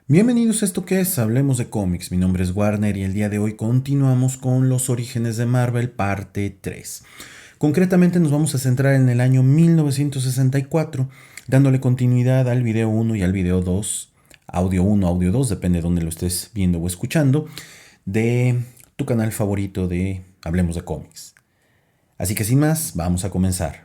Bienvenidos a esto que es Hablemos de cómics. Mi nombre es Warner y el día de hoy continuamos con los orígenes de Marvel parte 3. Concretamente nos vamos a centrar en el año 1964, dándole continuidad al video 1 y al video 2, audio 1, audio 2, depende de donde lo estés viendo o escuchando, de tu canal favorito de Hablemos de cómics. Así que sin más, vamos a comenzar.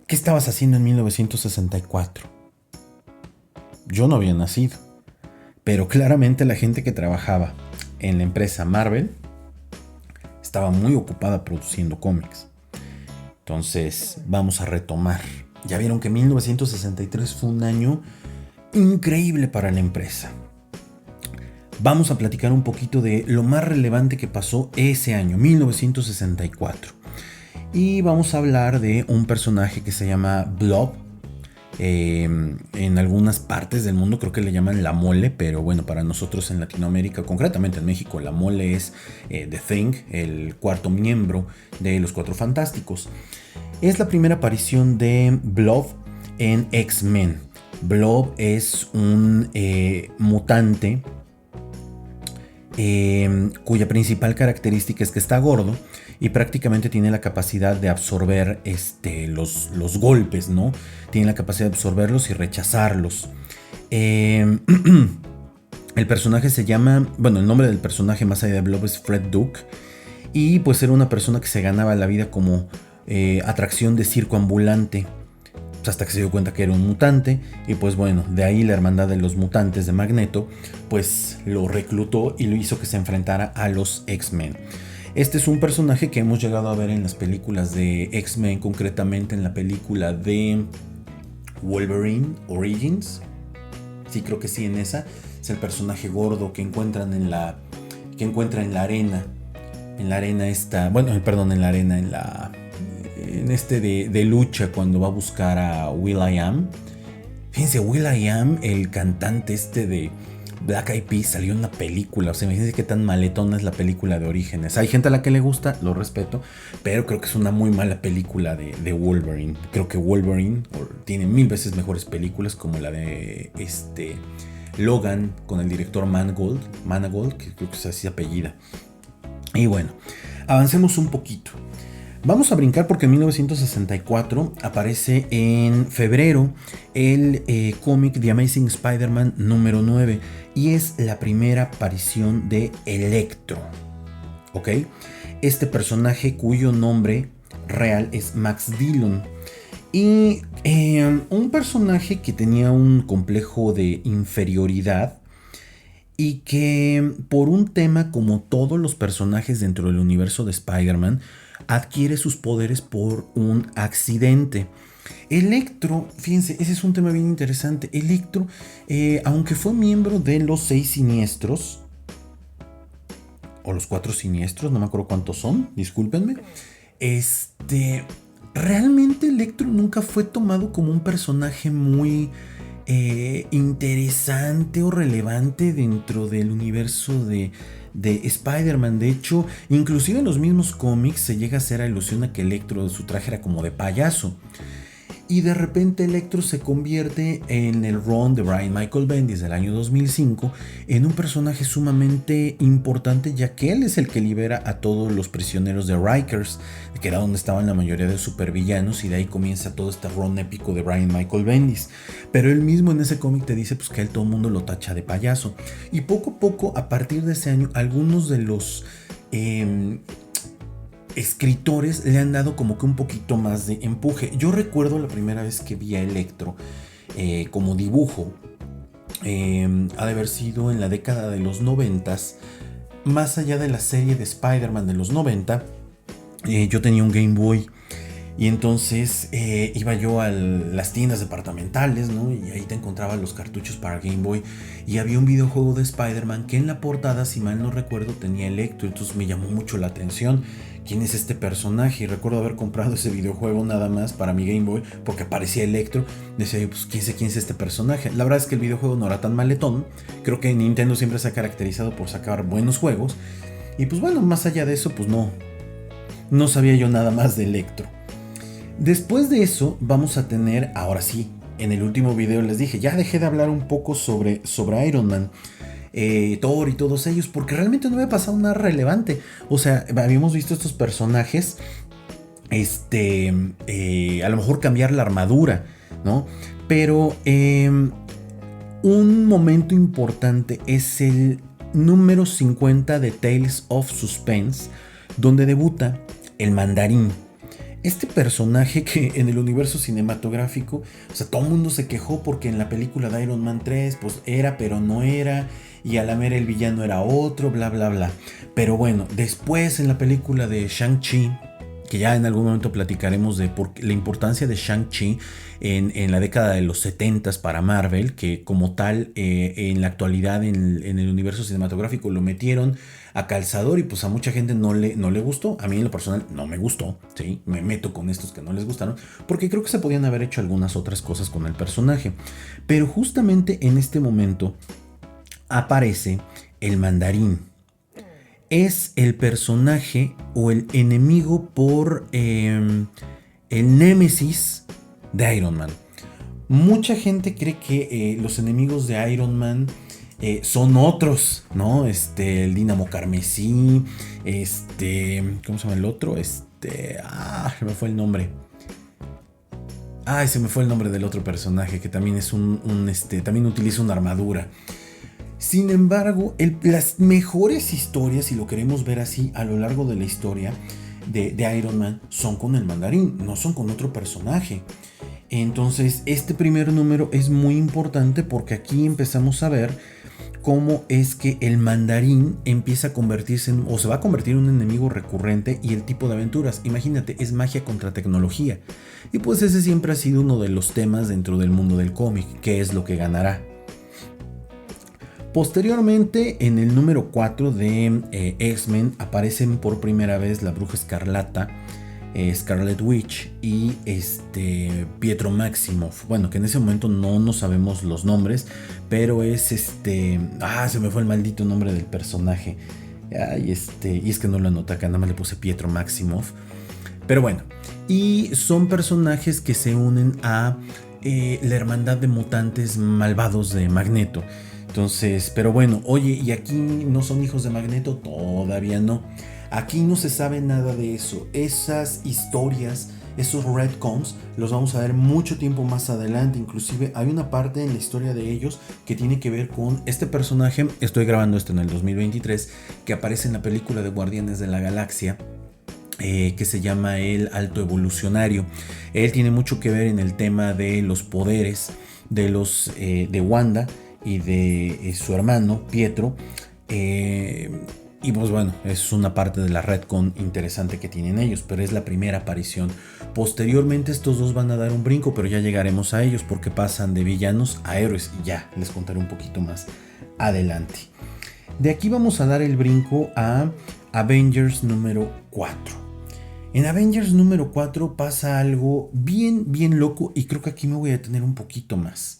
¿Qué estabas haciendo en 1964? Yo no había nacido, pero claramente la gente que trabajaba en la empresa Marvel estaba muy ocupada produciendo cómics. Entonces, vamos a retomar. Ya vieron que 1963 fue un año increíble para la empresa. Vamos a platicar un poquito de lo más relevante que pasó ese año, 1964. Y vamos a hablar de un personaje que se llama Blob. En algunas partes del mundo creo que le llaman la mole, pero bueno, para nosotros en Latinoamérica, concretamente en México, la mole es The Thing, el cuarto miembro de los Cuatro Fantásticos. Es la primera aparición de Blob en X-Men. Blob es un mutante cuya principal característica es que está gordo y prácticamente tiene la capacidad de absorber los golpes, ¿no? Tiene la capacidad de absorberlos y rechazarlos. El personaje se llama, bueno, el nombre del personaje más allá de Blob es Fred Duke, y pues era una persona que se ganaba la vida como atracción de circo ambulante, hasta que se dio cuenta que era un mutante, y pues bueno, de ahí la hermandad de los mutantes de Magneto pues lo reclutó y lo hizo que se enfrentara a los X-Men. Este es un personaje que hemos llegado a ver en las películas de X-Men, concretamente en la película de Wolverine Origins. Sí, creo que sí, en esa es el personaje gordo que encuentra en la arena. En la arena esta, bueno, perdón, en la arena, en de lucha cuando va a buscar a will.i.am. Fíjense, will.i.am, el cantante de Black Eyed Peas, salió en una película. O sea, imagínense qué tan maletona es la película de Orígenes. Hay gente a la que le gusta, lo respeto, pero creo que es una muy mala película de Wolverine. Creo que Wolverine tiene 1000 veces mejores películas, como la de Logan con el director Mangold, que creo que es así apellida. Y bueno, avancemos un poquito. Vamos a brincar porque en 1964 aparece en febrero el cómic The Amazing Spider-Man número 9 y es la primera aparición de Electro. ¿Ok? Este personaje cuyo nombre real es Max Dillon. Y un personaje que tenía un complejo de inferioridad y que por un tema como todos los personajes dentro del universo de Spider-Man adquiere sus poderes por un accidente. Electro, fíjense, ese es un tema bien interesante. Electro, aunque fue miembro de los 6 siniestros, o los 4 siniestros, no me acuerdo cuántos son, discúlpenme. Realmente Electro nunca fue tomado como un personaje muy interesante o relevante dentro del universo de Spider-Man. De hecho, inclusive en los mismos cómics se llega a hacer alusión a que Electro, su traje era como de payaso. Y de repente Electro se convierte en el run de Brian Michael Bendis del año 2005 en un personaje sumamente importante, ya que él es el que libera a todos los prisioneros de Rikers, que era donde estaban la mayoría de supervillanos, y de ahí comienza todo este run épico de Brian Michael Bendis. Pero él mismo en ese cómic te dice pues que a él todo el mundo lo tacha de payaso. Y poco a poco, a partir de ese año, algunos de los escritores le han dado como que un poquito más de empuje. Yo recuerdo la primera vez que vi a Electro como dibujo, ha de haber sido en la década de los 90s, más allá de la serie de Spider-Man de los 90. Yo tenía un Game Boy y entonces iba yo a las tiendas departamentales, ¿no? Y ahí te encontraba los cartuchos para Game Boy y había un videojuego de Spider-Man que en la portada, si mal no recuerdo, tenía Electro. Entonces me llamó mucho la atención. ¿Quién es este personaje? Y recuerdo haber comprado ese videojuego nada más para mi Game Boy porque aparecía Electro. Decía yo, pues quién es este personaje. La verdad es que el videojuego no era tan maletón. Creo que Nintendo siempre se ha caracterizado por sacar buenos juegos. Y pues bueno, más allá de eso, pues no sabía yo nada más de Electro. Después de eso vamos a tener, ahora sí, en el último video les dije, ya dejé de hablar un poco sobre Iron Man, Thor y todos ellos, porque realmente no había pasado nada relevante. O sea, habíamos visto estos personajes, a lo mejor cambiar la armadura, ¿no? Pero un momento importante es el número 50 de Tales of Suspense, donde debuta el Mandarín. Este personaje que en el universo cinematográfico, o sea, todo el mundo se quejó porque en la película de Iron Man 3, pues era pero no era, y a la mera el villano era otro, bla bla bla. Pero bueno, después en la película de Shang-Chi, que ya en algún momento platicaremos de la importancia de Shang-Chi en la década de los 70 para Marvel, que como tal en la actualidad en el universo cinematográfico lo metieron a calzador y pues a mucha gente no le gustó. A mí en lo personal no me gustó, ¿sí? Me meto con estos que no les gustaron, porque creo que se podían haber hecho algunas otras cosas con el personaje. Pero justamente en este momento aparece el Mandarín. Es el personaje o el enemigo por el némesis de Iron Man. Mucha gente cree que los enemigos de Iron Man son otros, ¿no? El Dínamo Carmesí, ¿cómo se llama el otro? Se me fue el nombre. Se me fue el nombre del otro personaje que también es también utiliza una armadura. Sin embargo, las mejores historias, si lo queremos ver así, a lo largo de la historia de Iron Man, son con el Mandarín, no son con otro personaje. Entonces, este primer número es muy importante porque aquí empezamos a ver cómo es que el Mandarín empieza a convertirse o se va a convertir en un enemigo recurrente y el tipo de aventuras. Imagínate, es magia contra tecnología. Y pues ese siempre ha sido uno de los temas dentro del mundo del cómic, ¿qué es lo que ganará? Posteriormente, en el número 4 de X-Men aparecen por primera vez la Bruja Escarlata, Scarlet Witch y Pietro Maximoff. Bueno, que en ese momento no sabemos los nombres, pero es se me fue el maldito nombre del personaje. Y es que no lo anoté acá, nada más le puse Pietro Maximoff. Pero bueno, y son personajes que se unen a la hermandad de mutantes malvados de Magneto. Entonces, pero bueno, oye, ¿y aquí no son hijos de Magneto? Todavía no. Aquí no se sabe nada de eso. Esas historias, esos retcons, los vamos a ver mucho tiempo más adelante. Inclusive hay una parte en la historia de ellos que tiene que ver con este personaje. Estoy grabando esto en el 2023, que aparece en la película de Guardianes de la Galaxia, que se llama el Alto Evolucionario. Él tiene mucho que ver en el tema de los poderes de Wanda y de su hermano Pietro, y pues bueno, es una parte de la retcon interesante que tienen ellos, pero es la primera aparición. Posteriormente estos dos van a dar un brinco, pero ya llegaremos a ellos porque pasan de villanos a héroes y ya les contaré un poquito más adelante. De aquí vamos a dar el brinco a Avengers número 4. En Avengers número 4 pasa algo bien loco y creo que aquí me voy a detener un poquito más.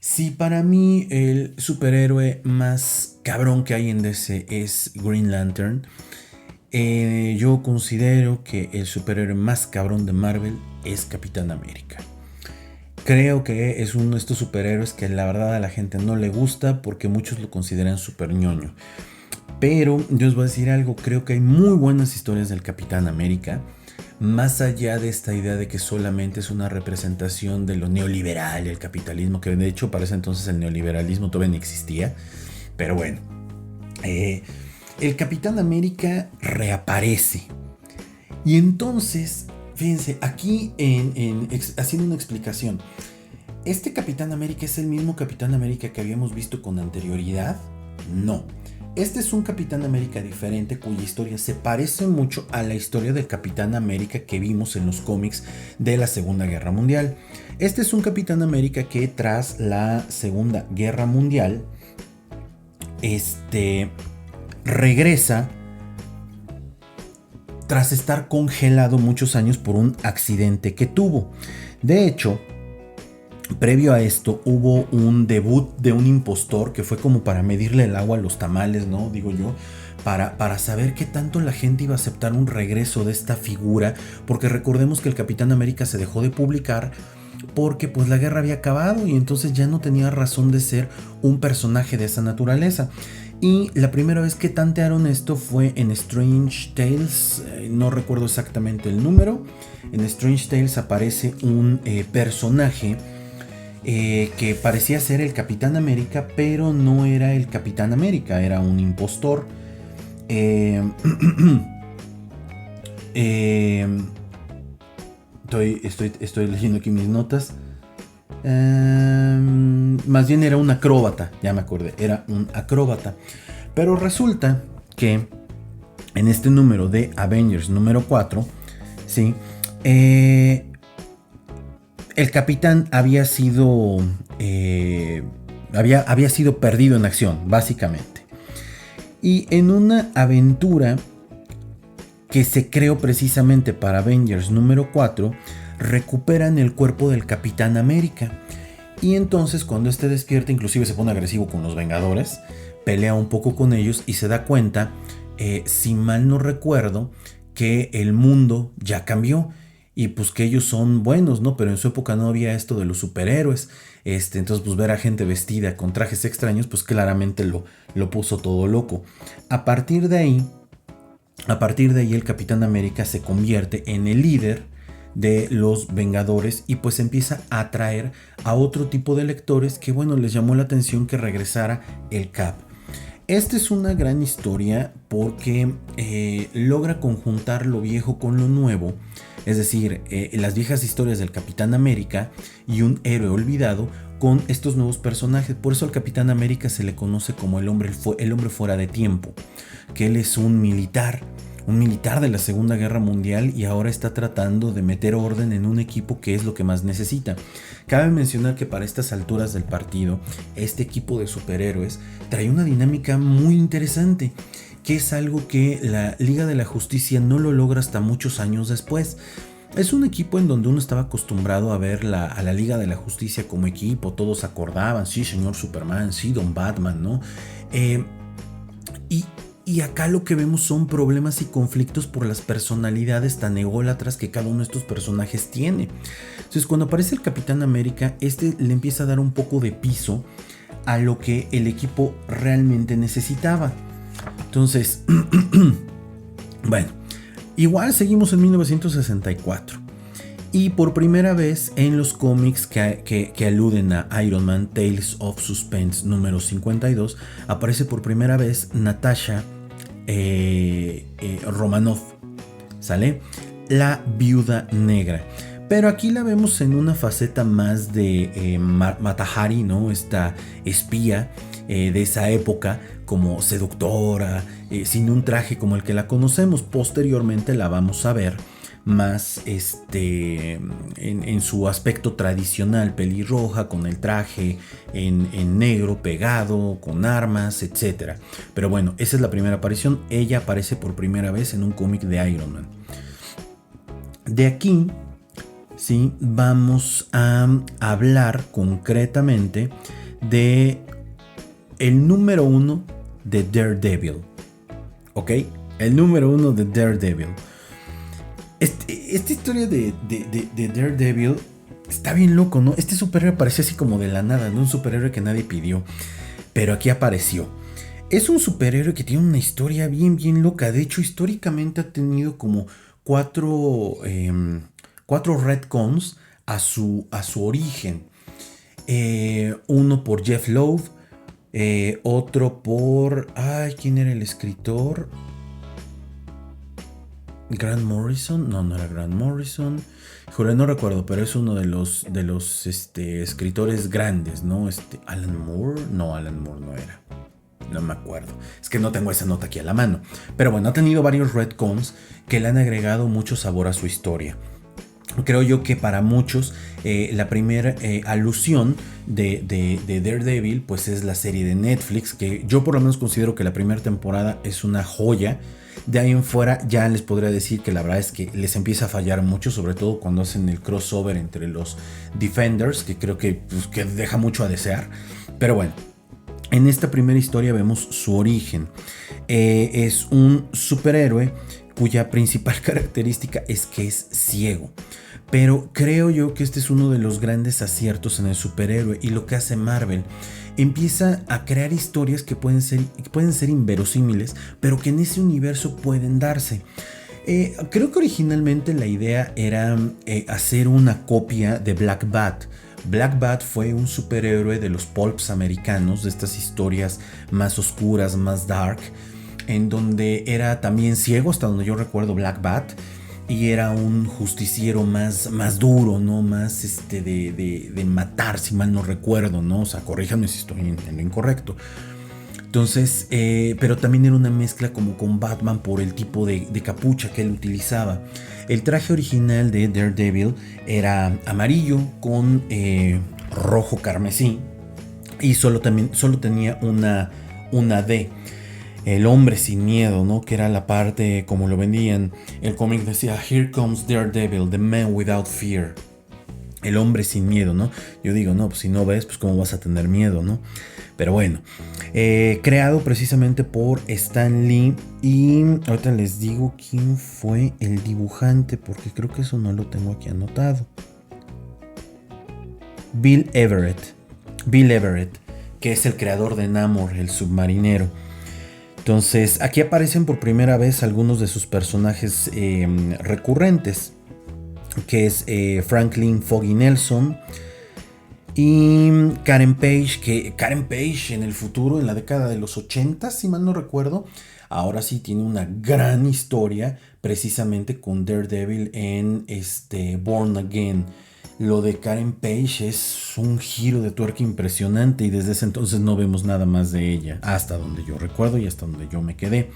Si para mí el superhéroe más cabrón que hay en DC es Green Lantern, yo considero que el superhéroe más cabrón de Marvel es Capitán América. Creo que es uno de estos superhéroes que la verdad a la gente no le gusta porque muchos lo consideran super ñoño. Pero yo os voy a decir algo, creo que hay muy buenas historias del Capitán América. Más allá de esta idea de que solamente es una representación de lo neoliberal y el capitalismo, que de hecho para ese entonces el neoliberalismo todavía no existía, pero bueno, el Capitán América reaparece. Y entonces, fíjense, aquí haciendo una explicación, ¿este Capitán América es el mismo Capitán América que habíamos visto con anterioridad? No. Este es un Capitán América diferente cuya historia se parece mucho a la historia del Capitán América que vimos en los cómics de la Segunda Guerra Mundial. Este es un Capitán América que tras la Segunda Guerra Mundial regresa tras estar congelado muchos años por un accidente que tuvo. De hecho, Previo a esto hubo un debut de un impostor que fue como para medirle el agua a los tamales, ¿no? Digo yo, para saber qué tanto la gente iba a aceptar un regreso de esta figura, porque recordemos que el Capitán América se dejó de publicar porque pues la guerra había acabado y entonces ya no tenía razón de ser un personaje de esa naturaleza. Y la primera vez que tantearon esto fue en Strange Tales, no recuerdo exactamente el número. En Strange Tales aparece un personaje que parecía ser el Capitán América, pero no era el Capitán América, era un impostor. Estoy leyendo aquí mis notas. Más bien era un acróbata, ya me acordé, era un acróbata. Pero resulta que en este número de Avengers número 4, ¿sí? El capitán había sido había sido perdido en acción, básicamente. Y en una aventura que se creó precisamente para Avengers número 4, recuperan el cuerpo del Capitán América. Y entonces cuando este despierta, inclusive se pone agresivo con los Vengadores, pelea un poco con ellos y se da cuenta, si mal no recuerdo, que el mundo ya cambió. Y pues que ellos son buenos, ¿no? Pero en su época no había esto de los superhéroes. Entonces pues ver a gente vestida con trajes extraños, pues claramente lo puso todo loco. A partir de ahí el Capitán América se convierte en el líder de los Vengadores y pues empieza a atraer a otro tipo de lectores que, bueno, les llamó la atención que regresara el Cap. Esta es una gran historia porque logra conjuntar lo viejo con lo nuevo, es decir, las viejas historias del Capitán América y un héroe olvidado con estos nuevos personajes. Por eso al Capitán América se le conoce como el hombre fuera de tiempo, que él es un militar de la Segunda Guerra Mundial y ahora está tratando de meter orden en un equipo que es lo que más necesita. Cabe mencionar que para estas alturas del partido, este equipo de superhéroes trae una dinámica muy interesante, que es algo que la Liga de la Justicia no lo logra hasta muchos años después. Es un equipo en donde uno estaba acostumbrado a ver a la Liga de la Justicia como equipo, todos acordaban, sí señor Superman, sí don Batman, ¿no? Y acá lo que vemos son problemas y conflictos por las personalidades tan ególatras que cada uno de estos personajes tiene. Entonces cuando aparece el Capitán América, le empieza a dar un poco de piso a lo que el equipo realmente necesitaba. Entonces, bueno, igual seguimos en 1964. Y por primera vez en los cómics que aluden a Iron Man, Tales of Suspense número 52, aparece por primera vez Natasha Romanoff, ¿sale? La Viuda Negra. Pero aquí la vemos en una faceta más de Mata Hari, ¿no? Esta espía de esa época, como seductora, sin un traje como el que la conocemos. Posteriormente la vamos a ver más en su aspecto tradicional, pelirroja, con el traje en negro pegado, con armas, etc. Pero bueno, esa es la primera aparición. Ella aparece por primera vez en un cómic de Iron Man. De aquí, sí, vamos a hablar concretamente de el número 1 de Daredevil. ¿Ok? El número 1 de Daredevil. Esta historia de Daredevil está bien loco, ¿no? Este superhéroe apareció así como de la nada, ¿no? Un superhéroe que nadie pidió, pero aquí apareció. Es un superhéroe que tiene una historia bien, bien loca. De hecho, históricamente ha tenido como cuatro retcons a su origen. Uno por Jeff Loeb, otro por... ¿quién era el escritor? Grant Morrison, no era Grant Morrison, híjole, no recuerdo, pero es uno de los escritores grandes, ¿no? Alan Moore no era, no me acuerdo, es que no tengo esa nota aquí a la mano, pero bueno, ha tenido varios retcons que le han agregado mucho sabor a su historia. Creo yo que para muchos la primera alusión de Daredevil pues es la serie de Netflix, que yo por lo menos considero que la primera temporada es una joya. De ahí en fuera ya les podría decir que la verdad es que les empieza a fallar mucho, sobre todo cuando hacen el crossover entre los Defenders, que creo que, pues, que deja mucho a desear. Pero bueno, en esta primera historia vemos su origen. Es un superhéroe cuya principal característica es que es ciego. Pero creo yo que este es uno de los grandes aciertos en el superhéroe, y lo que hace Marvel. Empieza a crear historias que pueden ser inverosímiles, pero que en ese universo pueden darse. Creo que originalmente la idea era hacer una copia de Black Bat. Black Bat fue un superhéroe de los pulps americanos, de estas historias más oscuras, más dark, en donde era también ciego, hasta donde yo recuerdo, Black Bat, y era un justiciero más duro, ¿no? Más de matar, si mal no recuerdo, ¿no? O sea, corríjanme si estoy en lo incorrecto. Entonces, pero también era una mezcla como con Batman por el tipo de capucha que él utilizaba. El traje original de Daredevil era amarillo con rojo carmesí, y solo tenía una D. El hombre sin miedo, ¿no? Que era la parte como lo vendían. El cómic decía: "Here comes Daredevil, the man without fear". El hombre sin miedo, ¿no? Yo digo, no, pues si no ves, pues cómo vas a tener miedo, ¿no? Pero bueno, creado precisamente por Stan Lee. Y ahorita les digo quién fue el dibujante, porque creo que eso no lo tengo aquí anotado. Bill Everett, que es el creador de Namor, el submarinero. Entonces, aquí aparecen por primera vez algunos de sus personajes recurrentes, que es Franklin Foggy Nelson y Karen Page, que Karen Page en el futuro, en la década de los 80, si mal no recuerdo, ahora sí tiene una gran historia precisamente con Daredevil en Born Again. Lo de Karen Page es un giro de tuerca impresionante, y desde ese entonces no vemos nada más de ella, hasta donde yo recuerdo y hasta donde yo me quedé.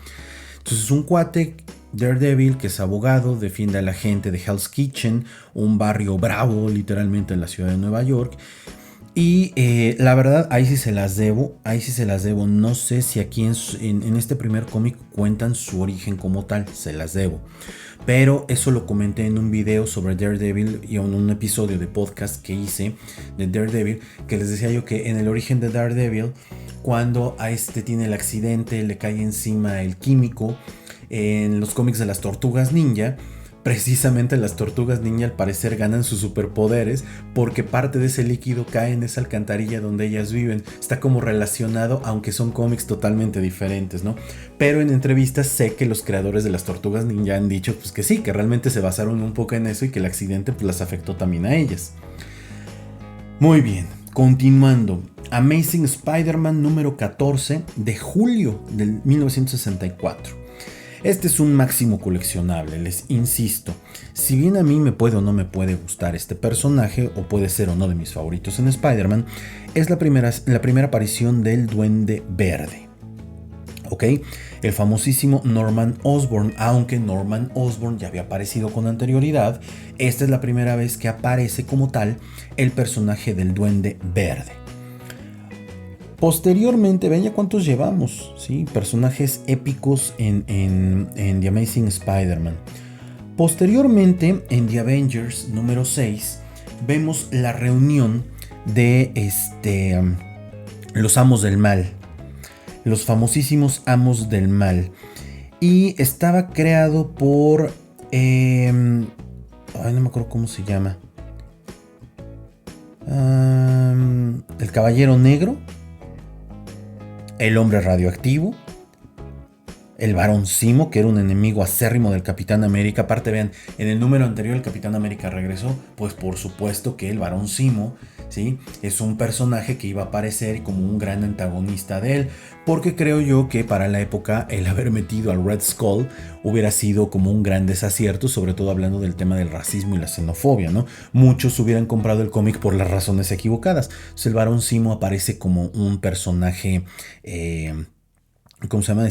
Entonces, un cuate, Daredevil, que es abogado, defiende a la gente de Hell's Kitchen, un barrio bravo literalmente en la ciudad de Nueva York. Y la verdad, ahí sí se las debo. No sé si aquí en este primer cómic cuentan su origen como tal, se las debo. Pero eso lo comenté en un video sobre Daredevil y en un episodio de podcast que hice de Daredevil, que les decía yo que en el origen de Daredevil, cuando a tiene el accidente, le cae encima el químico, en los cómics de las Tortugas Ninja, precisamente las Tortugas Ninja al parecer ganan sus superpoderes porque parte de ese líquido cae en esa alcantarilla donde ellas viven. Está como relacionado, aunque son cómics totalmente diferentes, ¿no? Pero en entrevistas sé que los creadores de las Tortugas Ninja han dicho pues que sí, que realmente se basaron un poco en eso, y que el accidente pues las afectó también a ellas. Muy bien, continuando. Amazing Spider-Man número 14 de julio del 1964. Este es un máximo coleccionable, les insisto. Si bien a mí me puede o no me puede gustar este personaje, o puede ser o no de mis favoritos en Spider-Man, es la primera aparición del Duende Verde. ¿Ok? El famosísimo Norman Osborn, aunque Norman Osborn ya había aparecido con anterioridad, esta es la primera vez que aparece como tal el personaje del Duende Verde. Posteriormente, ven ya cuántos llevamos, ¿sí? Personajes épicos en The Amazing Spider-Man. Posteriormente, en The Avengers número 6, vemos la reunión de los Amos del Mal, los famosísimos Amos del Mal. Y estaba creado por... no me acuerdo cómo se llama. El Caballero Negro, el Hombre Radioactivo, el Barón Zemo, que era un enemigo acérrimo del Capitán América. Aparte, vean, en el número anterior el Capitán América regresó, pues por supuesto que el Barón Zemo, ¿sí? Es un personaje que iba a aparecer como un gran antagonista de él, porque creo yo que para la época el haber metido al Red Skull hubiera sido como un gran desacierto, sobre todo hablando del tema del racismo y la xenofobia, ¿no? Muchos hubieran comprado el cómic por las razones equivocadas. Entonces el Barón Zemo aparece como un personaje... ¿cómo se llama?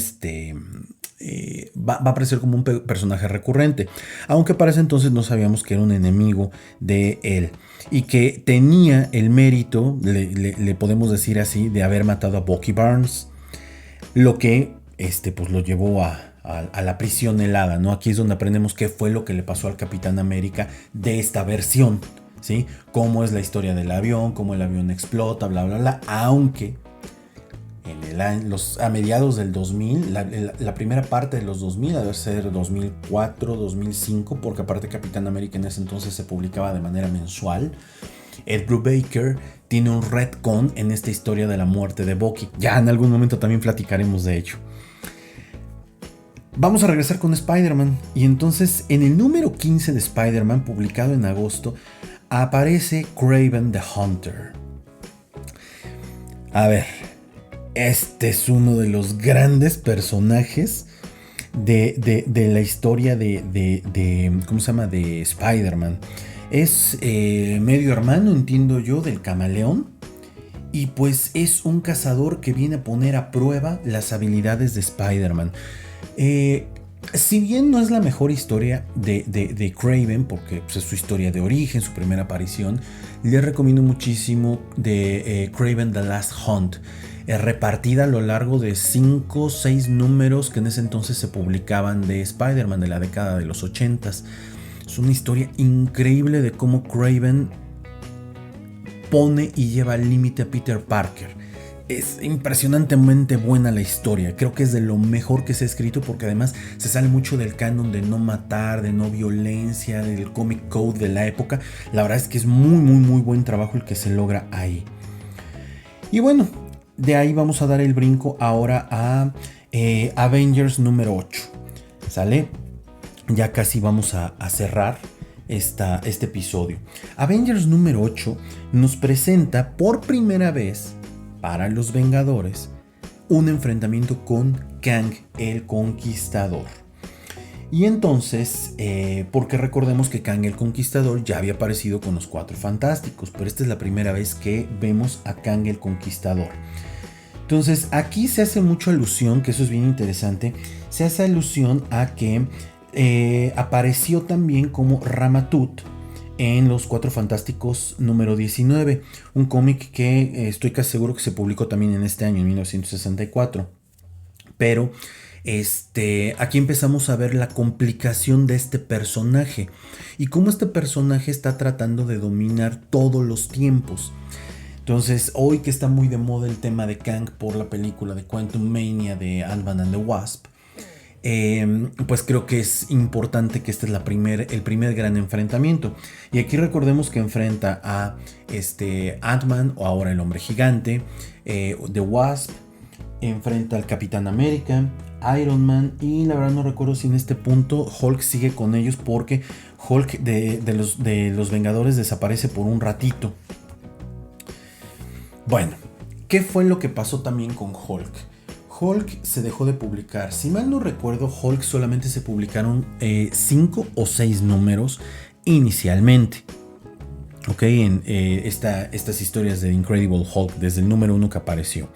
va a aparecer como un personaje recurrente, aunque para ese entonces no sabíamos que era un enemigo de él y que tenía el mérito, le podemos decir así, de haber matado a Bucky Barnes, lo que pues lo llevó a la prisión helada, ¿no? Aquí es donde aprendemos qué fue lo que le pasó al Capitán América de esta versión, ¿sí? Cómo es la historia del avión, cómo el avión explota, bla, bla, bla, aunque a mediados del 2000, la primera parte de los 2000, debe ser 2004, 2005, porque aparte Capitán América en ese entonces se publicaba de manera mensual. Ed Brubaker tiene un retcon en esta historia de la muerte de Bucky. Ya en algún momento también platicaremos de ello. Vamos a regresar con Spider-Man. Y entonces en el número 15 de Spider-Man, publicado en agosto, aparece Kraven the Hunter. A ver, este es uno de los grandes personajes de la historia de ¿cómo se llama? De Spider-Man. Es medio hermano, entiendo yo, del Camaleón. Y pues es un cazador que viene a poner a prueba las habilidades de Spider-Man. Si bien no es la mejor historia de Kraven, porque pues, es su historia de origen, su primera aparición, les recomiendo muchísimo de Kraven The Last Hunt, repartida a lo largo de 5 o 6 números que en ese entonces se publicaban de Spider-Man de la década de los 80s. Es una historia increíble de cómo Kraven pone y lleva al límite a Peter Parker. Es impresionantemente buena la historia. Creo que es de lo mejor que se ha escrito, porque además se sale mucho del canon de no matar, de no violencia, del comic code de la época. La verdad es que es muy buen trabajo el que se logra ahí. Y bueno, de ahí vamos a dar el brinco ahora a Avengers número 8. ¿Sale? Ya casi vamos a cerrar este episodio. Avengers número 8 nos presenta por primera vez para los Vengadores un enfrentamiento con Kang el Conquistador. Y entonces, porque recordemos que Kang el Conquistador ya había aparecido con los Cuatro Fantásticos, pero esta es la primera vez que vemos a Kang el Conquistador. Entonces aquí se hace mucha alusión, que eso es bien interesante, se hace alusión a que apareció también como Ramatut en los Cuatro Fantásticos número 19, un cómic que estoy casi seguro que se publicó también en este año, en 1964. Pero aquí empezamos a ver la complicación de este personaje y cómo este personaje está tratando de dominar todos los tiempos. Entonces, hoy que está muy de moda el tema de Kang por la película de Quantum Mania de Ant-Man and the Wasp, pues creo que es importante que este es el primer gran enfrentamiento. Y aquí recordemos que enfrenta a Ant-Man, o ahora el Hombre Gigante, The Wasp, enfrenta al Capitán América, Iron Man, y la verdad no recuerdo si en este punto Hulk sigue con ellos, porque Hulk de los Vengadores desaparece por un ratito. Bueno, ¿qué fue lo que pasó también con Hulk? Hulk se dejó de publicar. Si mal no recuerdo, Hulk solamente se publicaron 5 o 6 números inicialmente. Ok, en estas historias de Incredible Hulk, desde el número 1 que apareció.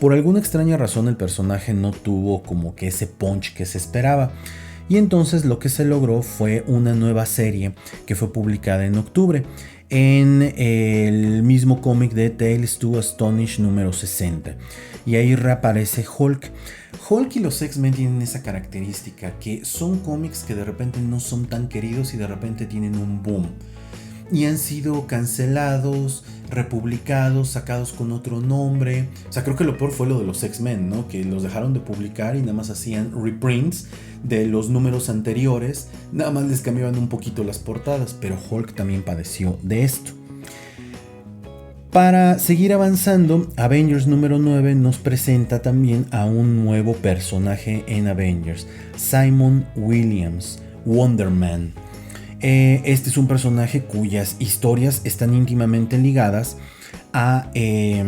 Por alguna extraña razón el personaje no tuvo como que ese punch que se esperaba. Y entonces lo que se logró fue una nueva serie que fue publicada en octubre, en el mismo cómic de Tales to Astonish número 60. Y ahí reaparece Hulk. Hulk y los X-Men tienen esa característica, que son cómics que de repente no son tan queridos y de repente tienen un boom. Y han sido cancelados, republicados, sacados con otro nombre. O sea, creo que lo peor fue lo de los X-Men, ¿no? Que los dejaron de publicar y nada más hacían reprints de los números anteriores. Nada más les cambiaban un poquito las portadas, pero Hulk también padeció de esto. Para seguir avanzando, Avengers número 9 nos presenta también a un nuevo personaje en Avengers, Simon Williams, Wonder Man. Este es un personaje cuyas historias están íntimamente ligadas a se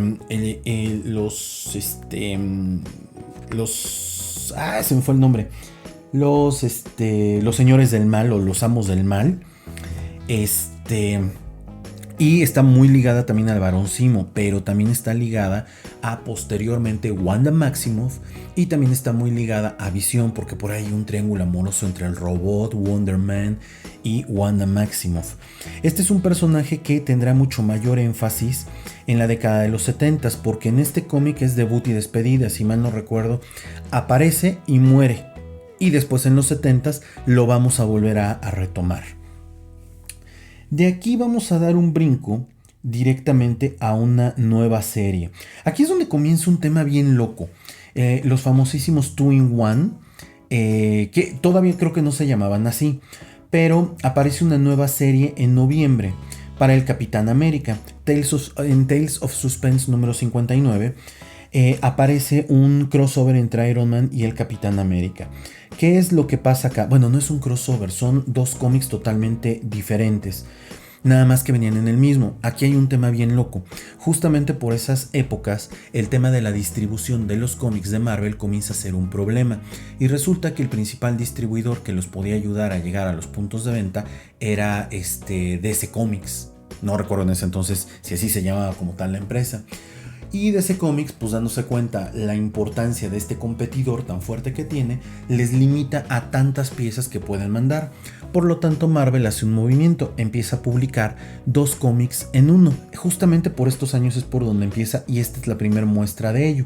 me fue el nombre. Los señores del mal, o los amos del mal. Y está muy ligada también al Barón Zemo, pero también está ligada a posteriormente Wanda Maximoff, y también está muy ligada a Visión porque por ahí hay un triángulo amoroso entre el robot, Wonder Man y Wanda Maximoff. Este es un personaje que tendrá mucho mayor énfasis en la década de los 70s porque en este cómic es debut y despedida, si mal no recuerdo, aparece y muere, y después en los 70s lo vamos a volver a retomar. De aquí vamos a dar un brinco directamente a una nueva serie. Aquí es donde comienza un tema bien loco. Los famosísimos 2-in-1, que todavía creo que no se llamaban así, pero aparece una nueva serie en noviembre para el Capitán América. En Tales of Suspense número 59 aparece un crossover entre Iron Man y el Capitán América. ¿Qué es lo que pasa acá? Bueno, no es un crossover, son dos cómics totalmente diferentes, nada más que venían en el mismo. Aquí hay un tema bien loco. Justamente por esas épocas, el tema de la distribución de los cómics de Marvel comienza a ser un problema. Y resulta que el principal distribuidor que los podía ayudar a llegar a los puntos de venta era DC Comics. No recuerdo en ese entonces si así se llamaba como tal la empresa. Y DC Comics, pues dándose cuenta la importancia de este competidor tan fuerte que tiene, les limita a tantas piezas que pueden mandar. Por lo tanto, Marvel hace un movimiento, empieza a publicar 2 cómics en uno. Justamente por estos años es por donde empieza, y esta es la primera muestra de ello.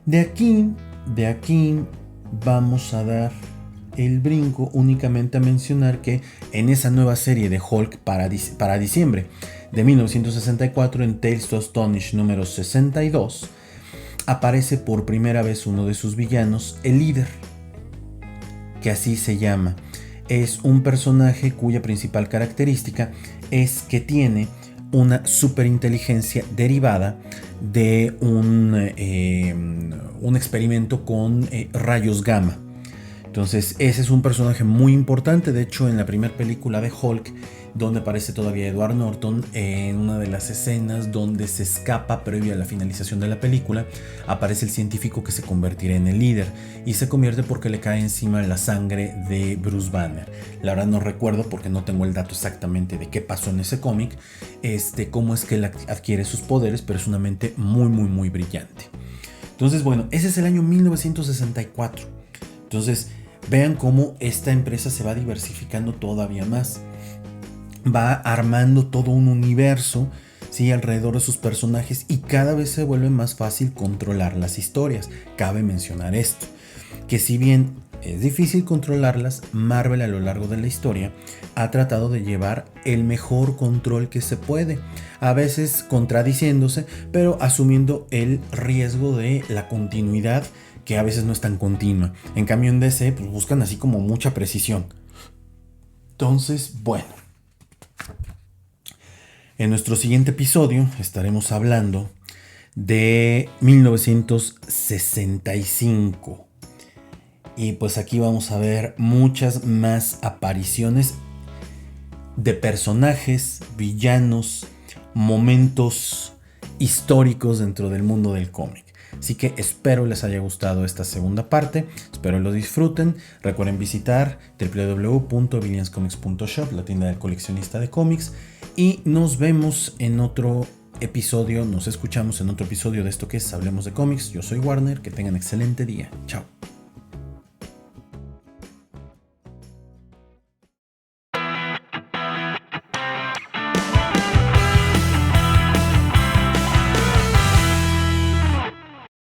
De aquí vamos a dar el brinco únicamente a mencionar que en esa nueva serie de Hulk para diciembre de 1964, en Tales to Astonish número 62, aparece por primera vez uno de sus villanos, el líder, que así se llama. Es un personaje cuya principal característica es que tiene una superinteligencia derivada de un experimento con rayos gamma. Entonces ese es un personaje muy importante. De hecho, en la primera película de Hulk, donde aparece todavía Edward Norton, en una de las escenas donde se escapa previo a la finalización de la película, aparece el científico que se convertirá en el líder, y se convierte porque le cae encima la sangre de Bruce Banner. La verdad no recuerdo porque no tengo el dato exactamente de qué pasó en ese cómic, cómo es que él adquiere sus poderes, pero es una mente muy muy muy brillante. Entonces bueno, ese es el año 1964. Entonces vean cómo esta empresa se va diversificando todavía más. Va armando todo un universo, ¿sí?, alrededor de sus personajes, y cada vez se vuelve más fácil controlar las historias. Cabe mencionar esto, que si bien es difícil controlarlas, Marvel a lo largo de la historia ha tratado de llevar el mejor control que se puede, a veces contradiciéndose, pero asumiendo el riesgo de la continuidad, que a veces no es tan continua. En cambio en DC pues buscan así como mucha precisión. Entonces, bueno, en nuestro siguiente episodio estaremos hablando de 1965. Y pues aquí vamos a ver muchas más apariciones de personajes, villanos, momentos históricos dentro del mundo del cómic. Así que espero les haya gustado esta segunda parte, espero lo disfruten. Recuerden visitar www.villanscomics.shop, la tienda del coleccionista de cómics, y nos vemos en otro episodio, nos escuchamos en otro episodio de esto que es Hablemos de Cómics. Yo soy Warner, que tengan excelente día, chao.